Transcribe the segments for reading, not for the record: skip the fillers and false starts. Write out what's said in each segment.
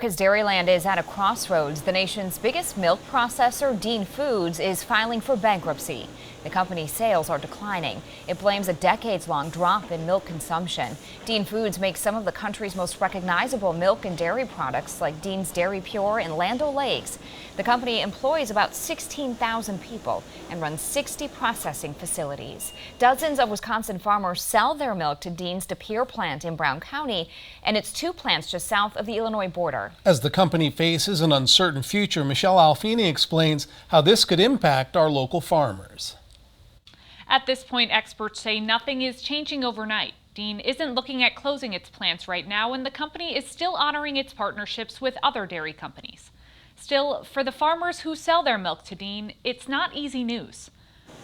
America's Dairyland is at a crossroads. The nation's biggest milk processor, Dean Foods, is filing for bankruptcy. The company's sales are declining. It blames a decades-long drop in milk consumption. Dean Foods makes some of the country's most recognizable milk and dairy products like Dean's Dairy Pure and Land O'Lakes. The company employs about 16,000 people and runs 60 processing facilities. Dozens of Wisconsin farmers sell their milk to Dean's De Pere plant in Brown County and its two plants just south of the Illinois border. As the company faces an uncertain future, Michelle Alfini explains how this could impact our local farmers. At this point, experts say nothing is changing overnight. Dean isn't looking at closing its plants right now, and the company is still honoring its partnerships with other dairy companies. Still, for the farmers who sell their milk to Dean, it's not easy news.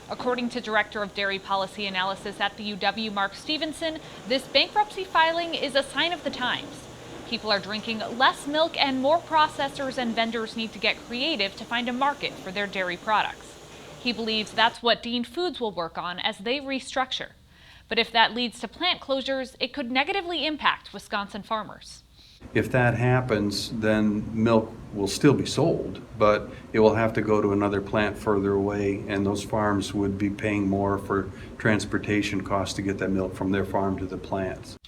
According to Director of Dairy Policy Analysis at the UW, Mark Stevenson, this bankruptcy filing is a sign of the times. People are drinking less milk, and more processors and vendors need to get creative to find a market for their dairy products. He believes that's what Dean Foods will work on as they restructure. But if that leads to plant closures, it could negatively impact Wisconsin farmers. If that happens, then milk will still be sold, but it will have to go to another plant further away, and those farms would be paying more for transportation costs to get that milk from their farm to the plants.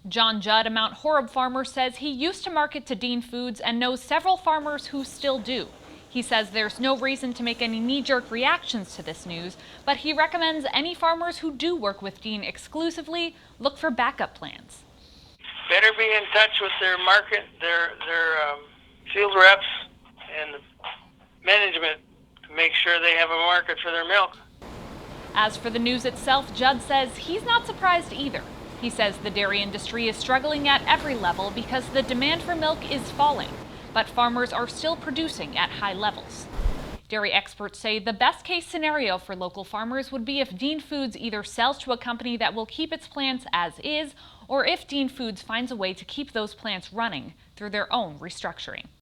John Judd, a Mount Horeb farmer, says he used to market to Dean Foods and knows several farmers who still do. He says there's no reason to make any knee-jerk reactions to this news, but he recommends any farmers who do work with Dean exclusively look for backup plans. Better be in touch with their market, their field reps, and management to make sure they have a market for their milk. As for the news itself, Judd says he's not surprised either. He says the dairy industry is struggling at every level because the demand for milk is falling, but farmers are still producing at high levels. Dairy experts say the best case scenario for local farmers would be if Dean Foods either sells to a company that will keep its plants as is, or if Dean Foods finds a way to keep those plants running through their own restructuring.